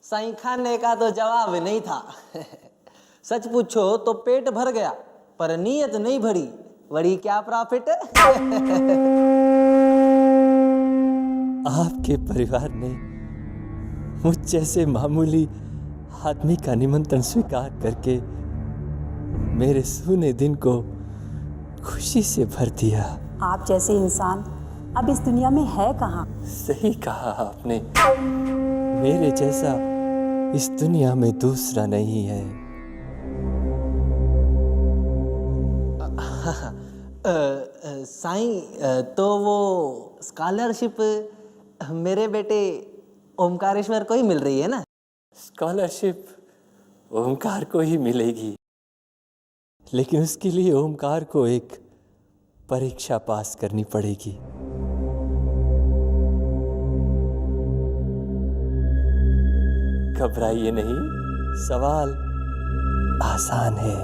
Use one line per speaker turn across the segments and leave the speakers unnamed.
साईं खाने का तो जवाब नहीं था। सच पूछो तो पेट भर गया, पर नीयत नहीं भरी, वड़ी क्या प्रॉफिट।
आपके परिवार ने मुझ जैसे मामूली आदमी का निमंत्रण स्वीकार करके मेरे सूने दिन को खुशी से भर दिया।
आप जैसे इंसान अब इस दुनिया में है कहाँ?
सही कहा आपने, मेरे जैसा इस दुनिया में दूसरा नहीं है।
साईं, तो वो स्कॉलरशिप मेरे बेटे ओमकारेश्वर को ही मिल रही है ना?
स्कॉलरशिप ओमकार को ही मिलेगी, लेकिन उसके लिए ओमकार को एक परीक्षा पास करनी पड़ेगी। घबराइए नहीं, सवाल आसान है।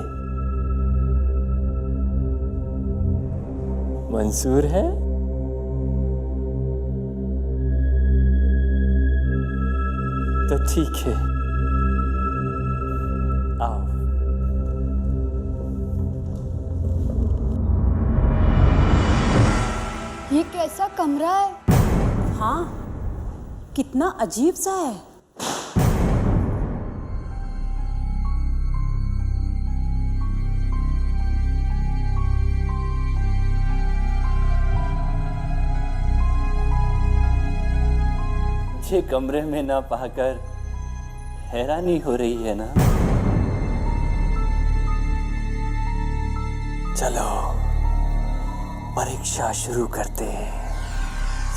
मंजूर है? तो ठीक है, आओ।
ये कैसा कमरा है?
हाँ, कितना अजीब सा है।
ये कमरे में ना पाकर हैरानी हो रही है ना? चलो परीक्षा शुरू करते हैं।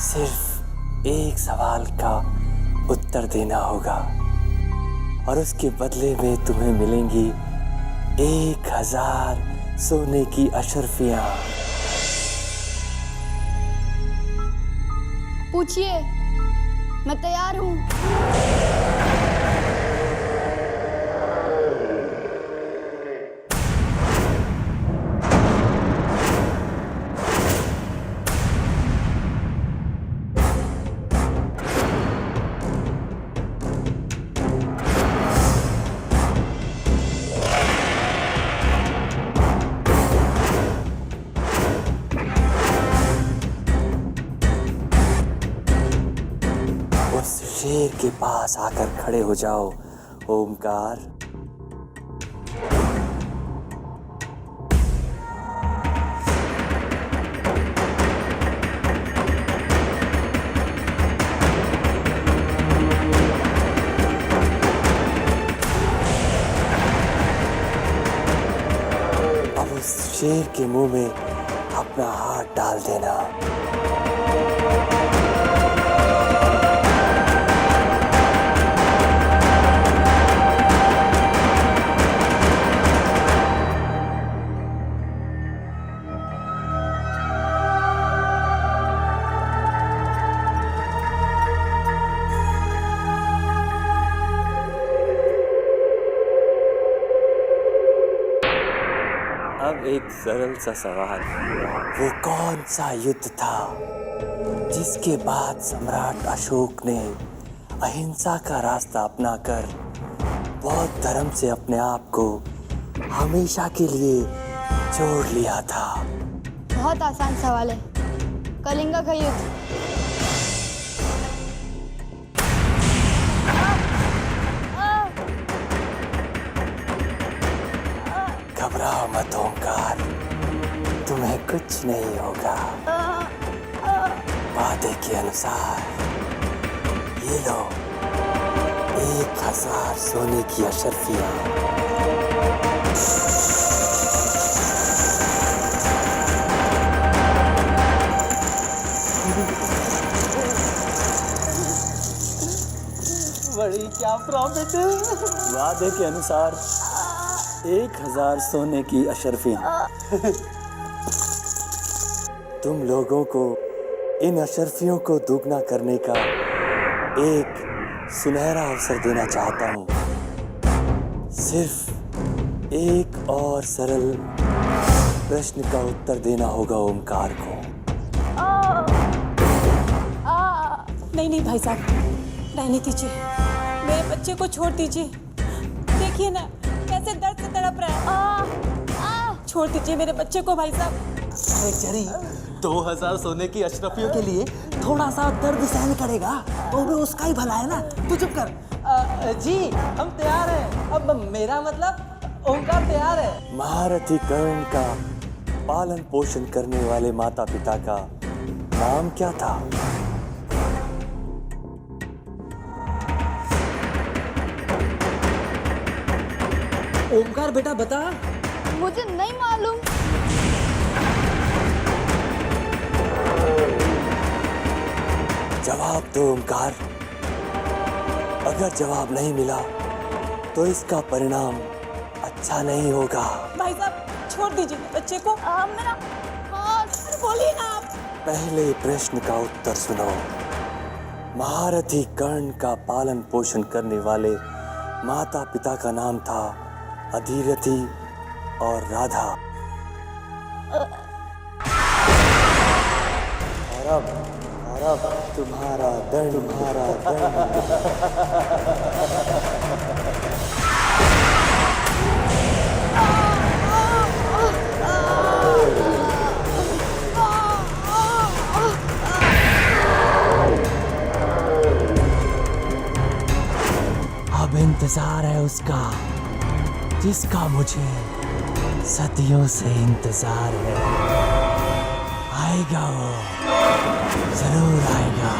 सिर्फ एक सवाल का उत्तर देना होगा और उसके बदले में तुम्हें मिलेंगी 1000 सोने की अशर्फियां।
पूछिए, मैं तैयार हूँ।
शेर के पास आकर खड़े हो जाओ ओमकार। अब उस शेर के मुंह में अपना हाथ डाल देना। अब एक सरल सा सवाल, वो कौन सा युद्ध था जिसके बाद सम्राट अशोक ने अहिंसा का रास्ता अपनाकर बौद्ध धर्म से अपने आप को हमेशा के लिए जोड़ लिया था?
बहुत आसान सवाल है, कलिंगा का युद्ध।
घबराओ मत ओमकार, तुम्हें कुछ नहीं होगा। वादे के अनुसार ये लो 1000 सोने की अशर्फियां।
बड़ी क्या प्रॉफिट।
वादे के अनुसार 1000 सोने की अशर्फियां। तुम लोगों को इन अशर्फियों को दुगना करने का एक सुनहरा अवसर देना चाहता हूं। सिर्फ एक और सरल प्रश्न का उत्तर देना होगा ओमकार को।
नहीं नहीं भाई साहब, रहने दीजिए, मेरे बच्चे को छोड़ दीजिए। देखिए ना कैसे दर्द से तड़प रहा है। छोड़ दीजिए मेरे बच्चे को भाई साहब।
अरे चरी, 2000 सोने की अशरफियों के लिए थोड़ा सा दर्द सहन करेगा तो भी उसका ही भला है ना। तू चुप कर। जी हम तैयार हैं। अब मेरा मतलब ओंकार तैयार है।
महारथी कर्ण का पालन पोषण करने वाले माता पिता का नाम क्या था?
ओंकार बेटा बता।
मुझे नहीं मालूम।
जवाब दो ओंकार। अगर जवाब नहीं मिला तो इसका परिणाम अच्छा नहीं होगा।
भाई साहब छोड़ दीजिए बच्चे को।
मेरा हाथ।
बोलिए ना आप।
पहले प्रश्न का उत्तर सुनो। महारथी कर्ण का पालन पोषण करने वाले माता पिता का नाम था अधिरथी और राधा। और अब तुम्हारा दंड। अब इंतजार है उसका जिसका मुझे सदियों से इंतजार है। आएगा वो, जरूर आएगा।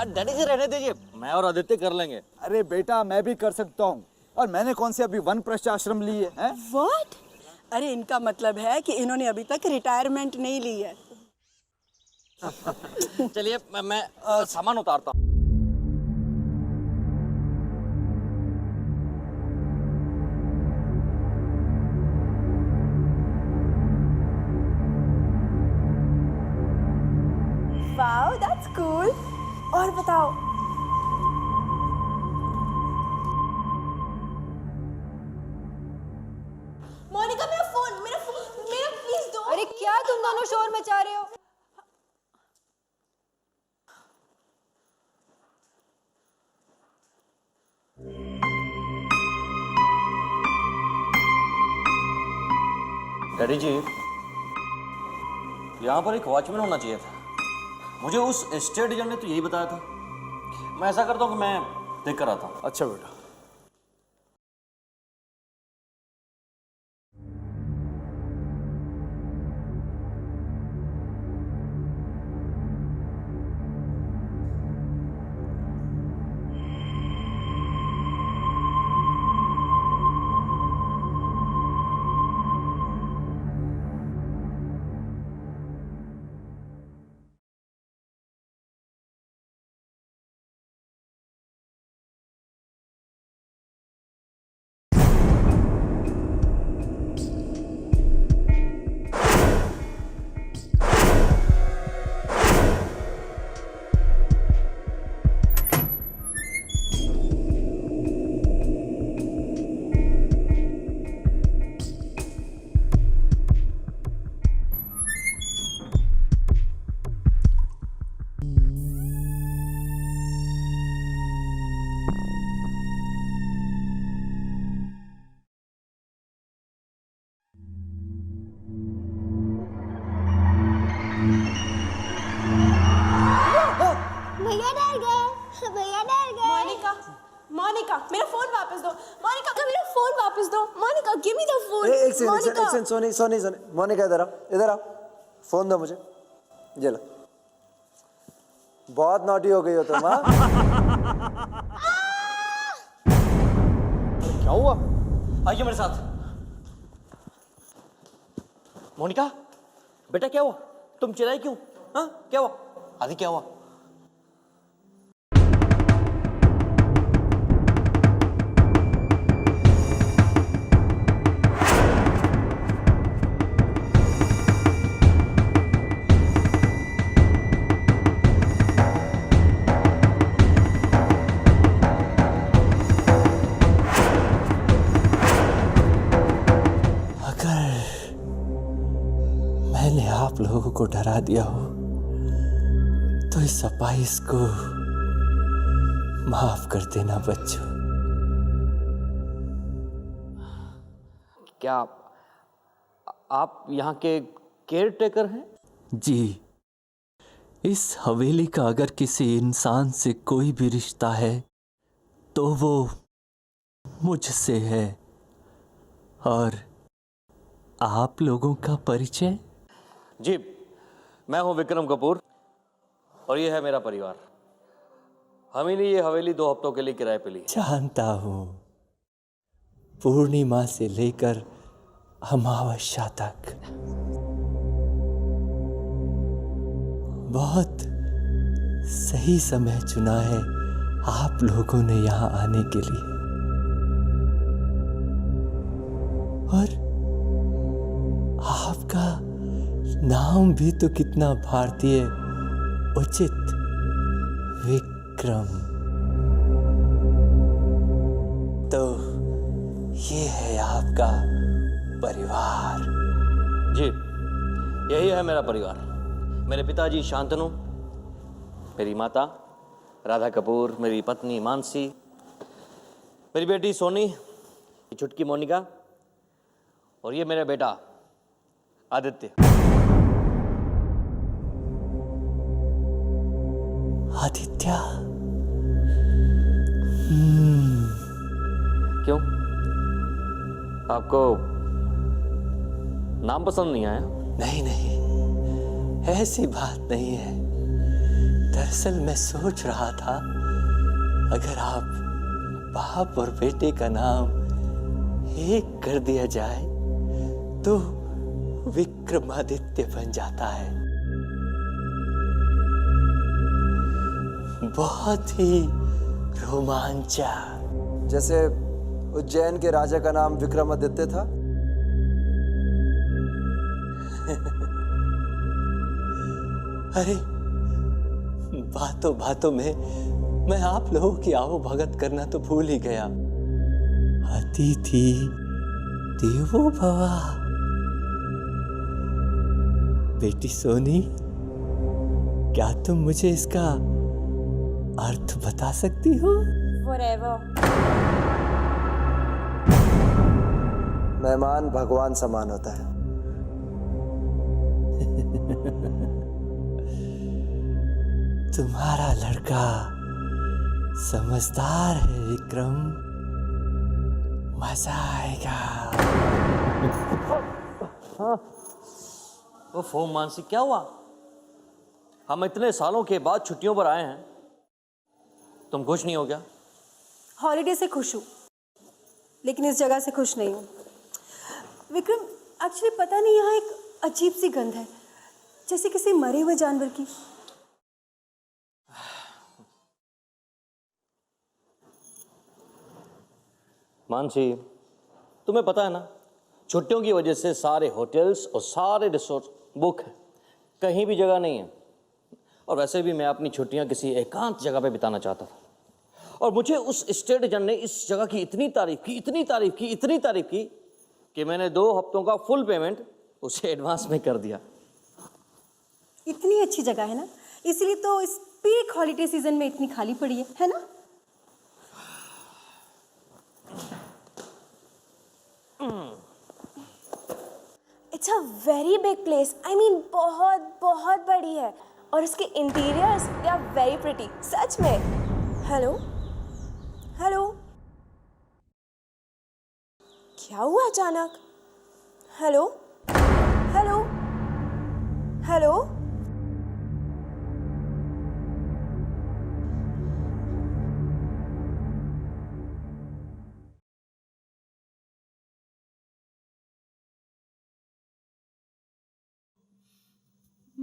डैडी जी रहने दीजिए, मैं और आदित्य कर लेंगे।
अरे बेटा मैं भी कर सकता हूँ। और मैंने कौन से अभी वनप्रस्थ आश्रम ली है?
व्हाट? अरे इनका मतलब है कि इन्होंने अभी तक रिटायरमेंट नहीं ली है।
चलिए मैं सामान उतारता हूँ।
Wow that's cool. और बताओ। मोनिका मेरा फोन मेरा प्लीज दो।
अरे क्या तुम दोनों शोर मचा रहे हो?
डैडी जी, यहाँ पर एक वॉचमैन होना चाहिए था। मुझे उस एस्टेट एजेंट ने तो यही बताया था। मैं ऐसा करता हूँ कि मैं देख कर आता हूँ।
अच्छा बेटा।
मोनिका मेरा फोन वापस दो। मोनिका मेरा फोन वापस दो। Monica give me the phone.
एक सेकंड सोनी मोनिका इधर आओ फोन दो मुझे। ये लो, बहुत नॉटी हो गई हो तुम। हाँ
क्या हुआ?
आइए मेरे साथ। मोनिका, बेटा क्या हुआ? तुम चिल्लाई क्यों? हाँ, क्या हुआ? आदि क्या हुआ?
मैंने आप लोगों को डरा दिया हो तो इस अपाइस को माफ कर देना बच्चों।
क्या आप यहाँ के केयर टेकर हैं?
जी, इस हवेली का अगर किसी इंसान से कोई भी रिश्ता है तो वो मुझसे है। और आप लोगों का परिचय?
जी, मैं हूँ विक्रम कपूर और ये है मेरा परिवार। हमने ये हवेली 2 हफ्तों के लिए किराए पे ली।
जानता हूँ, पूर्णिमा से लेकर अमावस्या तक बहुत सही समय चुना है आप लोगों ने यहाँ आने के लिए। और आपका नाम भी तो कितना भारतीय, उचित, विक्रम। तो ये है आपका परिवार।
जी, यही है मेरा परिवार। मेरे पिताजी शांतनु, मेरी माता राधा कपूर, मेरी पत्नी मानसी, मेरी बेटी सोनी, ये छुटकी मोनिका और ये मेरा बेटा आदित्य।
आदित्य?
क्यों? आपको नाम पसंद नहीं आया?
नहीं नहीं, ऐसी बात नहीं है। दरअसल मैं सोच रहा था अगर आप बाप और बेटे का नाम एक कर दिया जाए तो विक्रमादित्य बन जाता है। बहुत ही रोमांचक।
जैसे उज्जैन के राजा का नाम विक्रमादित्य था।
अरे, बातों बातों में मैं आप लोगों की आओ भगत करना तो भूल ही गया। अतिथि देवो भव। बेटी सोनी, क्या तुम मुझे इसका अर्थ बता सकती हो?
Forever.
मेहमान भगवान समान होता है।
तुम्हारा लड़का समझदार है विक्रम, मजा आएगा।
वो फोम मानसी, क्या हुआ? हम इतने सालों के बाद छुट्टियों पर आए हैं, तुम खुश नहीं हो क्या?
हॉलीडे से खुश हूँ, लेकिन इस जगह से खुश नहीं हूँ। विक्रम, एक्चुअली पता नहीं, यहाँ एक अजीब सी गंध है, जैसे किसी मरे हुए जानवर की।
मानसी, तुम्हें पता है ना, छुट्टियों की वजह से सारे होटल्स और सारे रिसोर्ट बुक हैं, कहीं भी जगह नहीं है। और वैसे भी मैं अपनी छुट्टियां किसी एकांत जगह पे बिताना चाहता था। और मुझे उस स्टेट एजेंट ने इस जगह की इतनी तारीफ की, इतनी तारीफ की, इतनी तारीफ की कि मैंने 2 हफ्तों का फुल पेमेंट उसे एडवांस में कर दिया।
इतनी अच्छी जगह है ना, इसीलिए तो इस पीक हॉलीडे सीजन में इतनी खाली पड़ी है ना?
It's a very big place. I mean बहुत बहुत बड़ी है और उसके interiors they are very pretty, सच में। हेलो हेलो, क्या हुआ अचानक? Hello hello hello.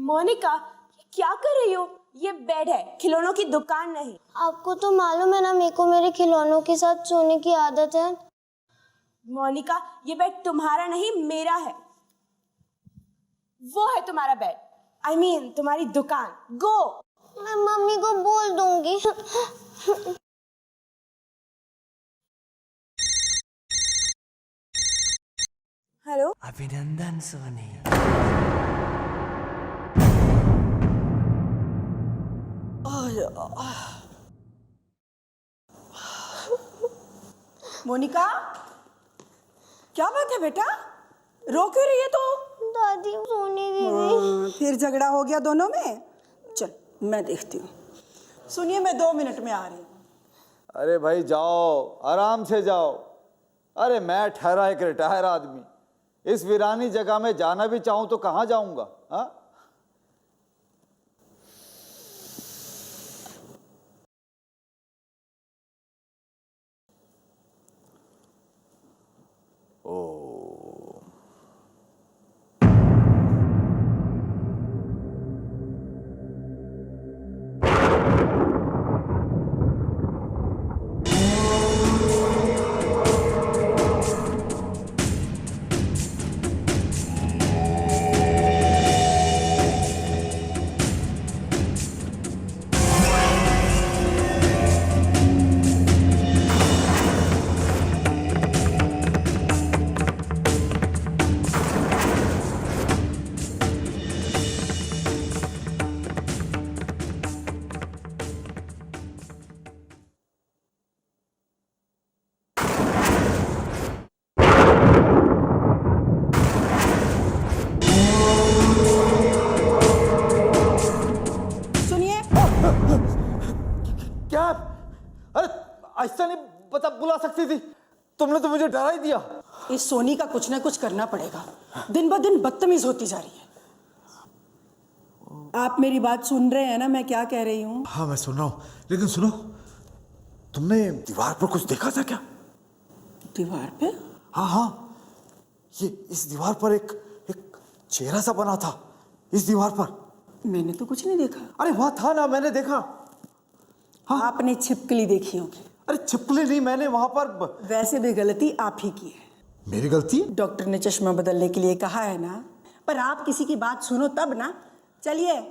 मोनिका, ये क्या कर रही हो? ये बेड है, खिलौनों की दुकान नहीं।
आपको तो मालूम है ना, मेरे को मेरे खिलौनों के साथ सोने की आदत है।
मोनिका, ये बेड तुम्हारा नहीं, मेरा है। वो है तुम्हारा बेड, I mean, तुम्हारी दुकान। गो।
मैं मम्मी को बोल दूंगी।
हेलो।
अभिनंदन सोनी।
मोनिका, क्या बात है बेटा, रो क्यों रही है तू?
दादी सोने दीदी।
फिर झगड़ा हो गया दोनों में? चल मैं देखती हूँ। सुनिए, मैं 2 मिनट में आ रही हूँ।
अरे भाई जाओ, आराम से जाओ। अरे मैं ठहरा एक रिटायर आदमी, इस वीरानी जगह में जाना भी चाहूं तो कहाँ जाऊंगा? हाँ,
सुनिए,
क्या? अरे ऐसा नहीं बुला सकती थी, तुमने तो मुझे डरा ही दिया।
इस सोनी का कुछ ना कुछ करना पड़ेगा, दिन ब दिन बदतमीज होती जा रही है। आप मेरी बात सुन रहे हैं ना, मैं क्या कह रही हूँ?
हाँ मैं सुन रहा हूँ, लेकिन सुनो, तुमने दीवार पर कुछ देखा था क्या?
दीवार पे?
हाँ हाँ, ये इस दीवार पर एक एक चेहरा सा बना था, इस दीवार पर।
मैंने तो कुछ नहीं देखा।
अरे वहां था ना, मैंने देखा।
हाँ, आपने छिपकली देखी होगी।
अरे छिपकली नहीं, मैंने वहां पर।
वैसे भी गलती आप ही की है।
मेरी गलती?
डॉक्टर ने चश्मा बदलने के लिए कहा है ना, पर आप किसी की बात सुनो तब ना। चलिए।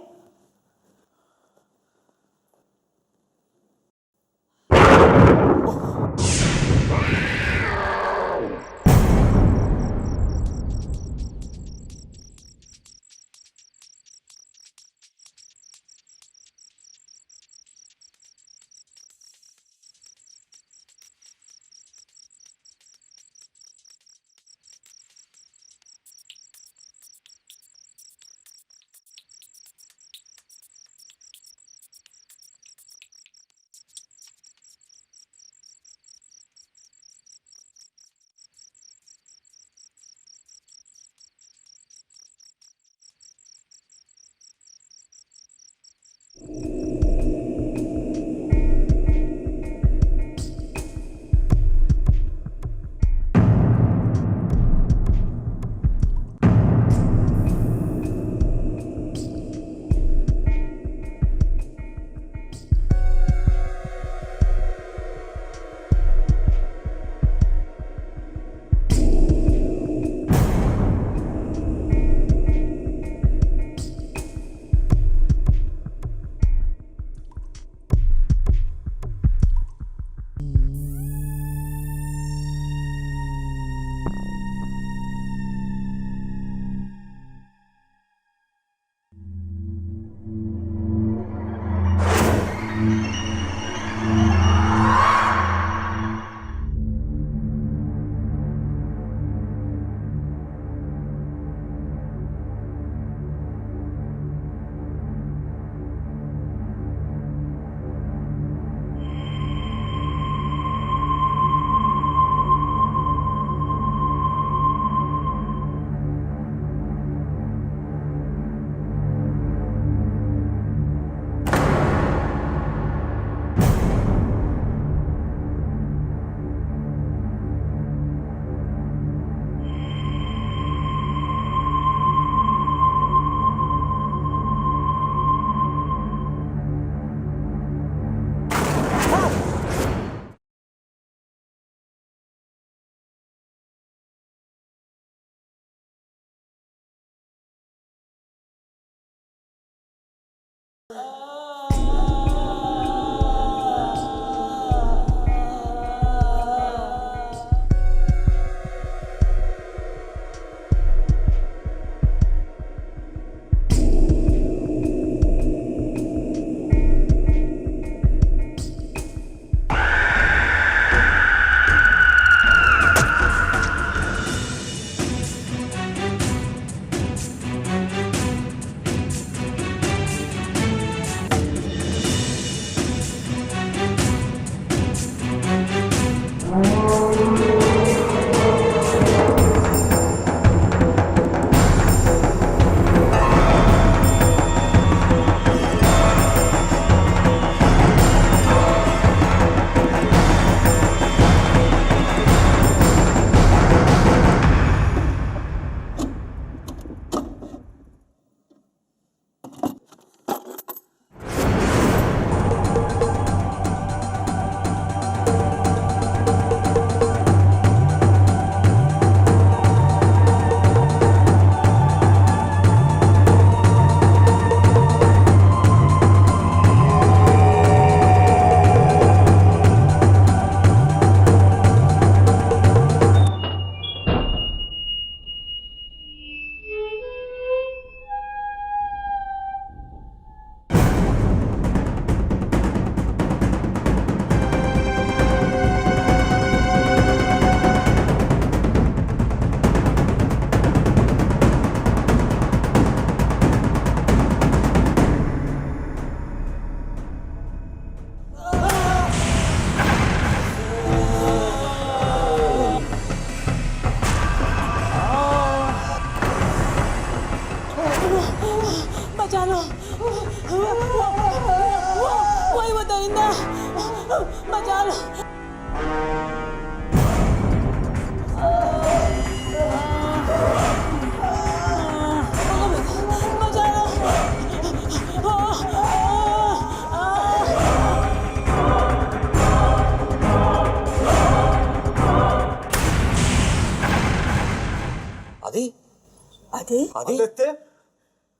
आदि
आदित्य,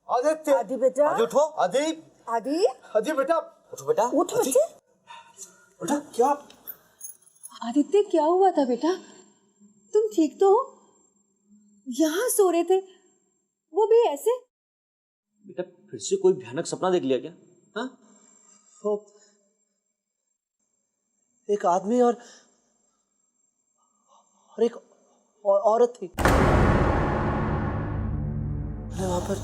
आदित्य,
आदि बेटा।
आदि उठो, आदि,
आदि
आदि बेटा, उठो बेटा,
उठ बच्चे।
बेटा क्या?
आदित्य क्या हुआ था बेटा? तुम ठीक तो हो? यहाँ सो रहे थे, वो भी ऐसे?
बेटा फिर से कोई भयानक सपना देख लिया क्या? हाँ?
वो एक आदमी और एक औरत थी। मैं वहां पर।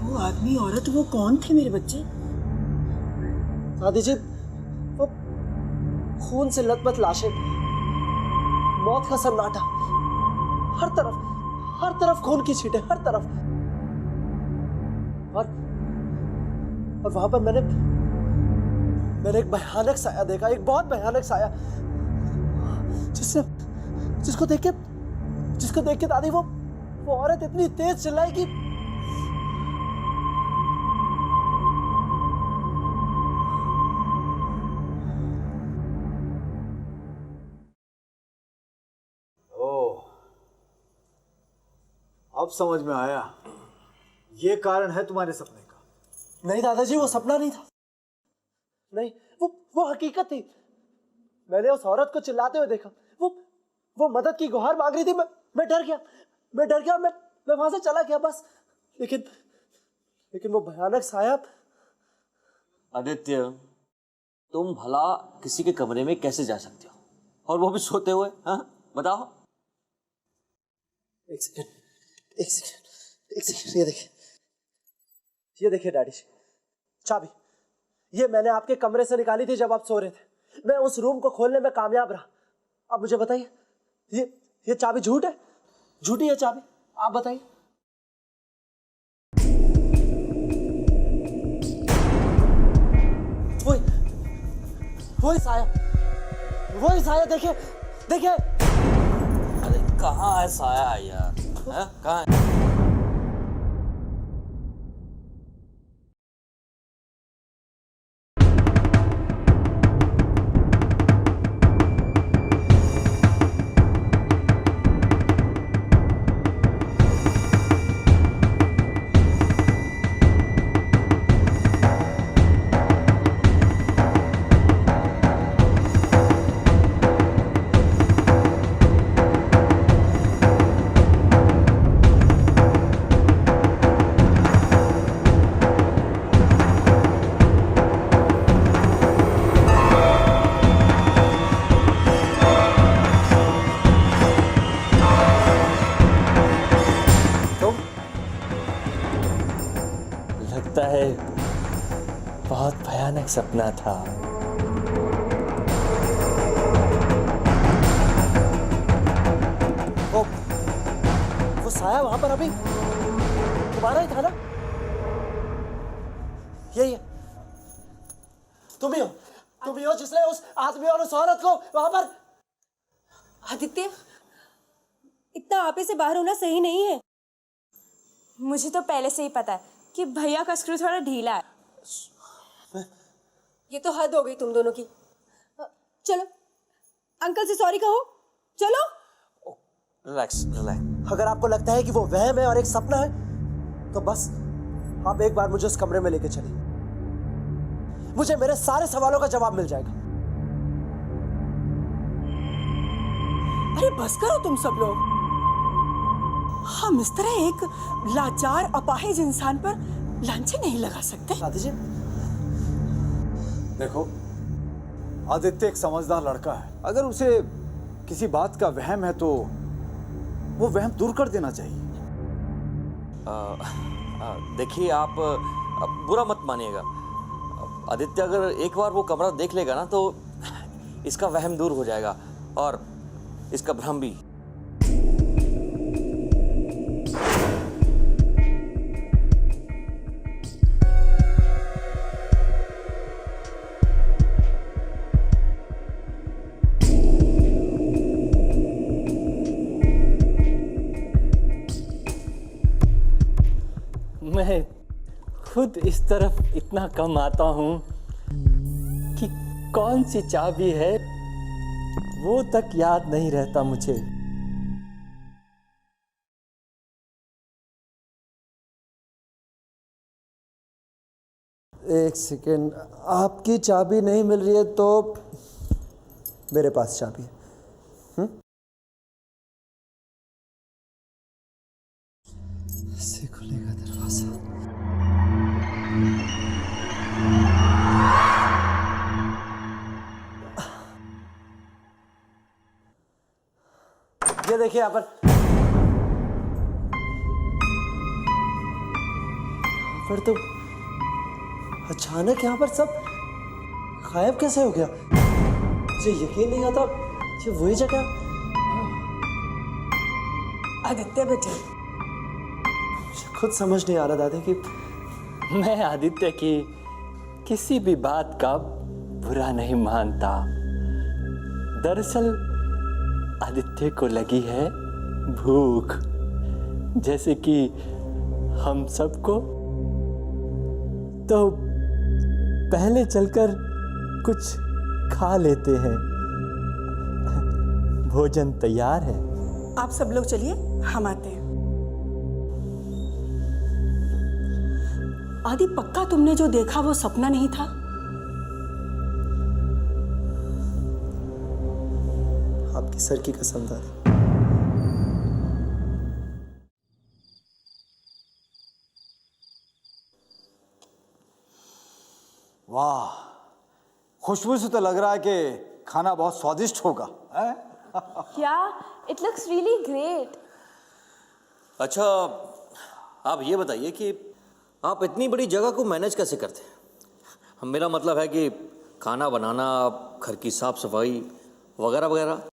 वो आदमी औरत वो कौन थे मेरे बच्चे?
दादी जी, वो खून से लथपथ लाशें, मौत का सन्नाटा, हर तरफ खून की छींटें, हर तरफ। और वहां पर मैंने एक भयानक साया देखा, एक बहुत भयानक साया, जिसको देख के दादी वो औरत इतनी तेज चिल्लाई कि
अब समझ में आया, ये कारण है तुम्हारे सपने का।
नहीं दादाजी, वो सपना नहीं था। नहीं, वो हकीकत थी। मैंने उस औरत को चिल्लाते हुए देखा। वो मदद की गुहार मांग रही थी। मैं डर गया। मैं वहां से चला गया बस। लेकिन वो भयानक साया।
आदित्य, तुम भला किसी के कमरे में कैसे जा सकते हो, और वो भी सोते हुए? हाँ बताओ।
एक सेकंड, ये देखिए डैडी जी, चाबी। ये मैंने आपके कमरे से निकाली थी जब आप सो रहे थे। मैं उस रूम को खोलने में कामयाब रहा। अब मुझे बताइए, ये चाबी झूठ है? झूठी है चाबी? आप बताइए। वही साया, देखिए।
अरे कहाँ है साया यार? हाँ? कहाँ है?
लगता है बहुत भयानक सपना था।
वो साया वहां पर अभी तुम्हारा ही था ना? यही है। तुम ही हो जिसने उस आदमी और उस औरत को वहां पर।
आदित्य, इतना आपे से बाहर होना सही नहीं है।
मुझे तो पहले से ही पता है कि भैया का स्क्रू थोड़ा ढीला है।
ये तो हद हो गई तुम दोनों की। चलो अंकल से सॉरी कहो। चलो।
रिलैक्स।
अगर आपको लगता है कि वो वहम है और एक सपना है, तो बस आप एक बार मुझे उस कमरे में लेके चलिए। मुझे मेरे सारे सवालों का जवाब मिल जाएगा।
अरे बस करो तुम सब लोग। हम इस तरह एक लाचार अपाहिज इंसान पर लांछन नहीं लगा सकते।
दादी जी,
देखो, आदित्य एक समझदार लड़का है। अगर उसे किसी बात का वहम है तो वो वहम दूर कर देना चाहिए।
देखिए आप बुरा मत मानिएगा। आदित्य अगर एक बार वो कमरा देख लेगा ना, तो इसका वहम दूर हो जाएगा और इसका भ्रम भी।
मैं खुद इस तरफ इतना कम आता हूं कि कौन सी चाबी है वो तक याद नहीं रहता मुझे।
एक सेकेंड, आपकी चाबी नहीं मिल रही है तो मेरे पास चाबी है। से खुलेगा दरवाजा। ये देखिए यहाँ पर तो अचानक यहाँ पर सब गायब कैसे हो गया? मुझे यकीन नहीं आता ये वही जगह।
आदित्य बेटे,
मुझे खुद समझ नहीं आ रहा दादी कि
मैं आदित्य की किसी भी बात का बुरा नहीं मानता। दरअसल आदित्य को लगी है भूख, जैसे कि हम सबको। तो पहले चलकर कुछ खा लेते हैं। भोजन तैयार है।
आप सब लोग चलिए, हम आते हैं। आदि, पक्का तुमने जो देखा वो सपना नहीं था?
आपकी सर की कसम दादी।
वाह, खुशबू से तो लग रहा है कि खाना बहुत स्वादिष्ट होगा।
Yeah, it looks really great.
अच्छा, आप ये बताइए कि आप इतनी बड़ी जगह को मैनेज कैसे करते हैं? मेरा मतलब है कि खाना बनाना, घर की साफ सफाई वगैरह वगैरह।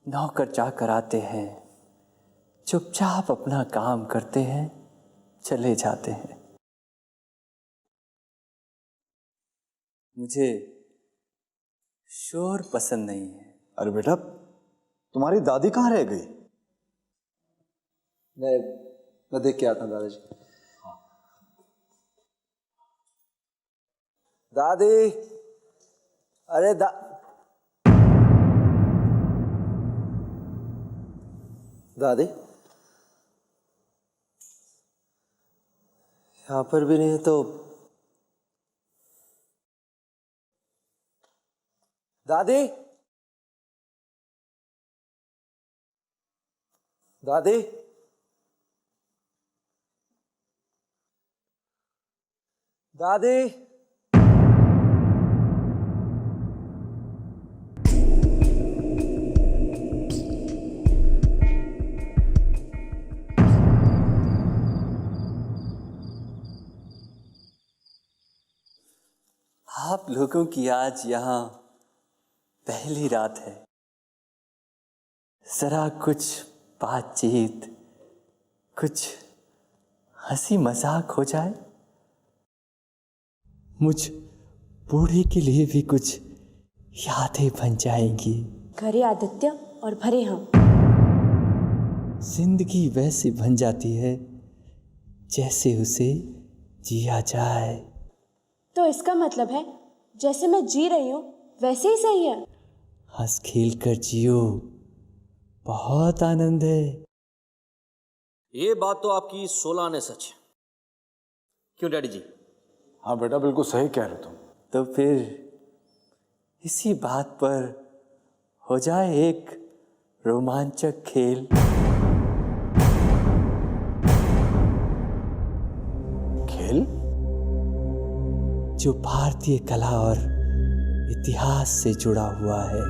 नौकर चाकर आते हैं, चुपचाप अपना काम करते हैं, चले जाते हैं। मुझे शोर पसंद नहीं है।
अरे बेटा, तुम्हारी दादी कहाँ रह गई?
मैं देख के आता हूँ दादाजी। दादी, अरे दादी, यहाँ पर भी नहीं है तो दादी, दादी, दादी,
आप लोगों की आज यहाँ पहली रात है। जरा कुछ बातचीत, कुछ हंसी मजाक हो जाए। मुझ बूढ़े के लिए भी कुछ यादें बन जाएंगी।
घरे आदित्य और भरे हम।
जिंदगी वैसे बन जाती है जैसे उसे जिया जाए।
तो इसका मतलब है जैसे मैं जी रही हूँ वैसे ही सही है।
हंस खेल कर जियो, बहुत आनंद है।
ये बात तो आपकी 16 आने सच है। क्यों डैडी जी?
हाँ बेटा, बिल्कुल सही कह रहे हो तुम।
तो फिर इसी बात पर हो जाए एक रोमांचक खेल।
खेल?
जो भारतीय कला और इतिहास से जुड़ा हुआ है।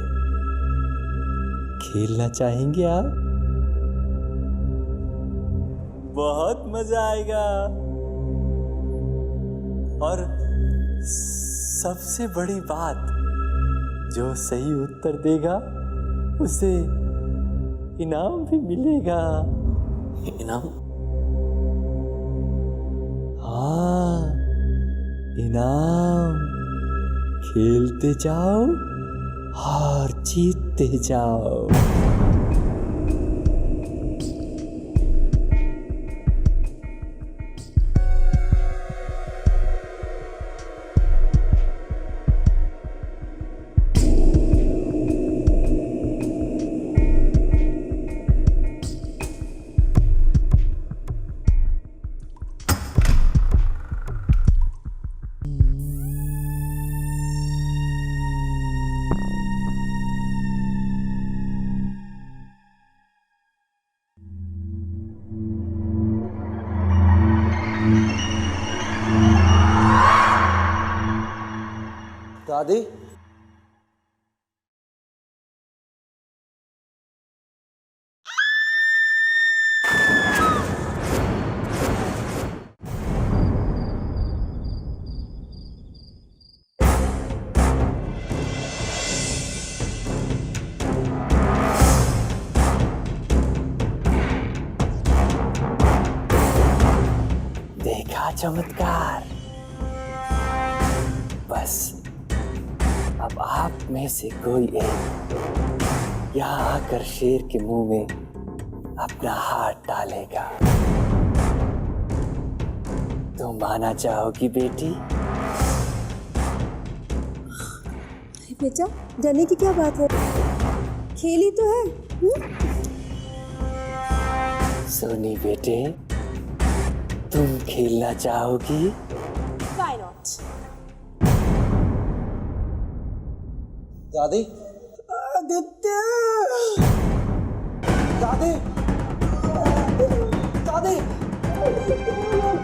खेलना चाहेंगे आप? बहुत मजा आएगा। और सबसे बड़ी बात, जो सही उत्तर देगा उसे इनाम भी मिलेगा।
इनाम?
हाँ, इनाम। खेलते जाओ और जीतते जाओ।
दादी
देखा चमत्कार। बस अब आप में से कोई एक यहाँ आकर शेर के मुंह में अपना हाथ डालेगा। तुम माना चाहोगी बेटी?
बेटा डरने की क्या बात है, खेल ही तो है।
सोनी बेटे, तुम खेलना चाहोगी?
Why not?
दादी
आदित्य,
दादी दादी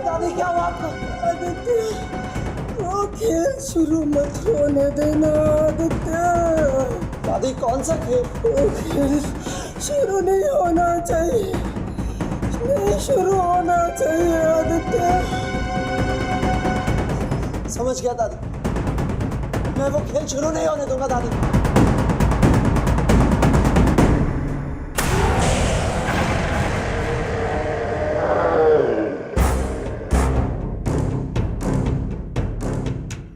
दादी क्या हुआ आपको?
आदित्य, वो खेल शुरू मत होने देना आदित्य।
दादी कौन सा खेल?
वो खेल शुरू नहीं होना चाहिए, नहीं शुरू होना चाहिए आदित्य।
समझ गया दादी, मैं वो खेल शुरू नहीं होने दूंगा दादी।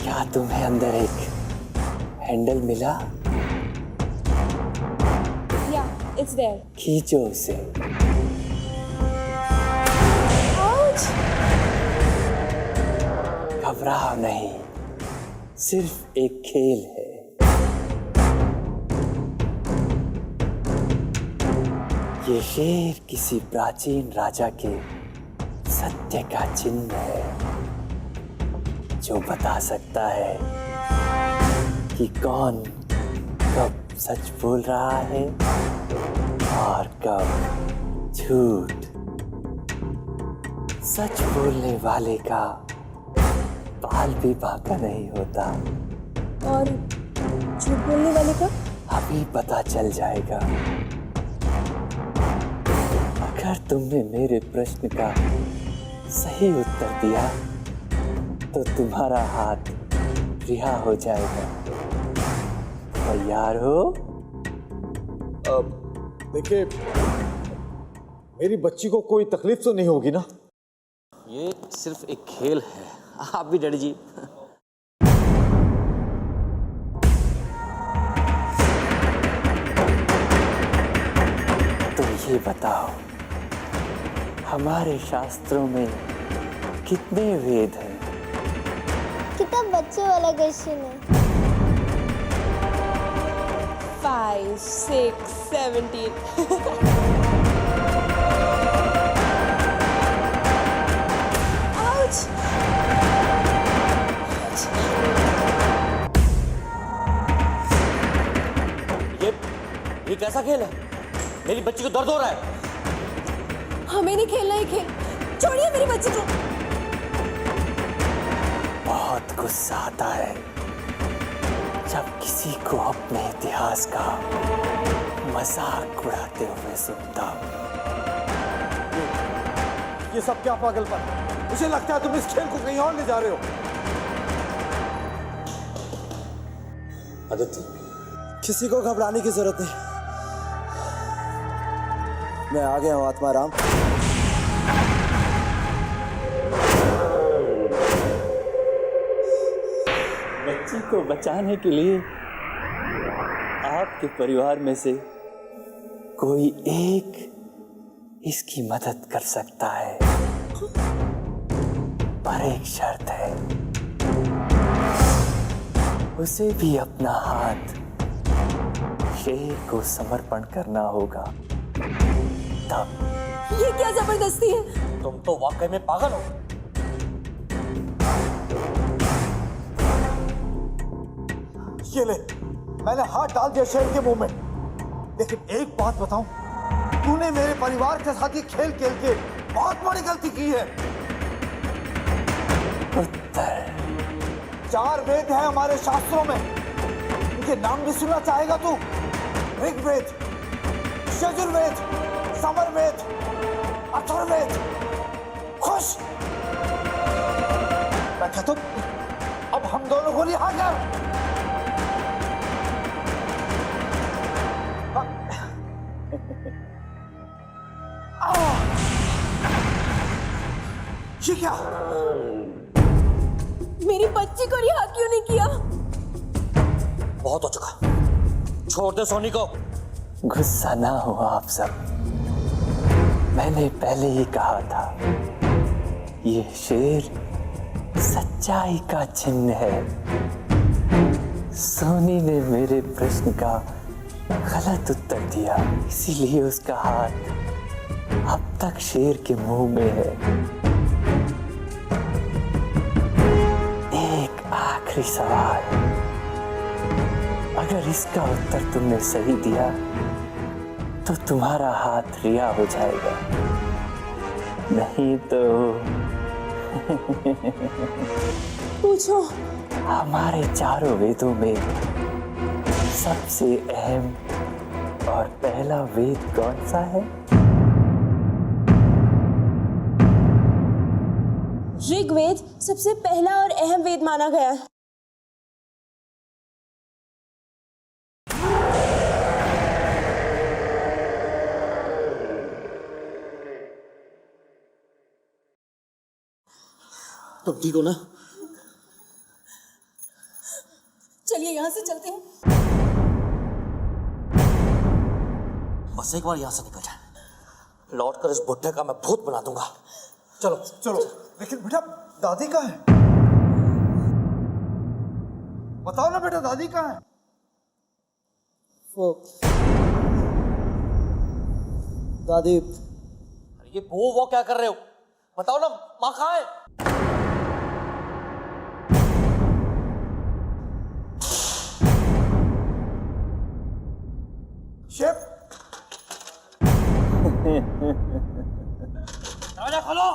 क्या तुम्हें अंदर एक हैंडल मिला?
Yeah, it's there.
खींचो उसे।
Ouch!
घबराओ नहीं, सिर्फ एक खेल है। ये शेर किसी प्राचीन राजा के सत्य का चिन्ह है, जो बता सकता है कि कौन कब सच बोल रहा है और कब झूठ। सच बोलने वाले का बाल भी बांका नहीं होता।
और झूठ बोलने वाले का?
अभी पता चल जाएगा। अगर तुमने मेरे प्रश्न का सही उत्तर दिया तो तुम्हारा हाथ रिहा हो जाएगा। तैयार हो?
देखिए, मेरी बच्ची को कोई तकलीफ तो नहीं होगी ना?
ये सिर्फ एक खेल है, आप भी डैडी जी।
तो ये बताओ, हमारे शास्त्रों में कितने वेद हैं?
कितना बच्चे वाला क्वेश्चन है।
5, 6, 17. Ouch!
ये कैसा खेल है? मेरी बच्ची को दर्द हो रहा है।
हमें नहीं खेलना ये खेल, छोड़िए मेरी बच्ची को।
बहुत गुस्सा आता है जब किसी को अपने इतिहास का मजाक उड़ाते हुए सुनता हूँ।
ये सब क्या पागलपन? मुझे लगता है तुम इस खेल को कहीं और ले जा रहे हो।
आदित्य, किसी को घबराने की जरूरत नहीं, मैं आ गया हूं आत्माराम।
बच्ची को बचाने के लिए आपके परिवार में से कोई एक इसकी मदद कर सकता है, पर एक शर्त है, उसे भी अपना हाथ शेर को समर्पण करना होगा। तब
ये क्या जबरदस्ती है?
तुम तो वाकई में पागल हो।
ये ले, मैंने हाथ डाल दिया शेर के मुंह में। लेकिन एक बात बताऊं, तूने मेरे परिवार के साथ ये खेल खेल के बहुत बड़ी गलती की है।
उत्तर
4 वेद हैं हमारे शास्त्रों में, उनके नाम भी सुनना चाहेगा तू? ऋग्वेद, यजुर्वेद, सामवेद, अथर्ववेद। खुश? मैं कहता हूं, अब हम दोनों को रिहा कर। ये क्या?
मेरी बच्ची को रिहा क्यों नहीं किया?
बहुत हो चुका, छोड़ दे सोनी को।
गुस्सा ना हो आप सब, मैंने पहले ही कहा था ये शेर सच्चाई का चिन्ह है। सोनी ने मेरे प्रश्न का गलत उत्तर दिया, इसीलिए उसका हाथ अब तक शेर के मुंह में है। एक आखिरी सवाल, अगर इसका उत्तर तुमने सही दिया तो तुम्हारा हाथ रिहा हो जाएगा, नहीं तो
पूछो।
हमारे चारों वेदों में सबसे अहम और पहला वेद कौन सा है?
ऋग्वेद सबसे पहला और अहम वेद माना गया है।
तुम ठीक हो ना?
चलिए यहाँ से चलते हैं।
बस एक बार यहाँ से निकल जाए, लौट कर इस बुढ़े का मैं भूत बना दूंगा। चलो
चलो, लेकिन बेटा दादी कहाँ है? बताओ ना बेटा, दादी कहाँ है?
वो दादी,
ये वो क्या कर रहे हो? बताओ ना, माँ कहाँ है?
शेफ,
दरवाजा खोलो।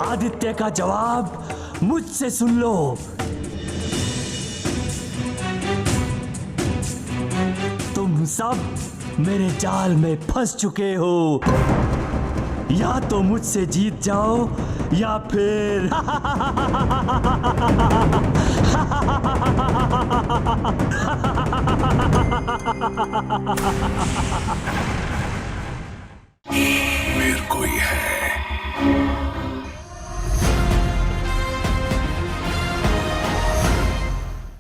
आदित्य का जवाब मुझसे सुन लो। तुम सब मेरे जाल में फंस चुके हो, या तो मुझसे जीत जाओ या फिर
मेरे को ही है।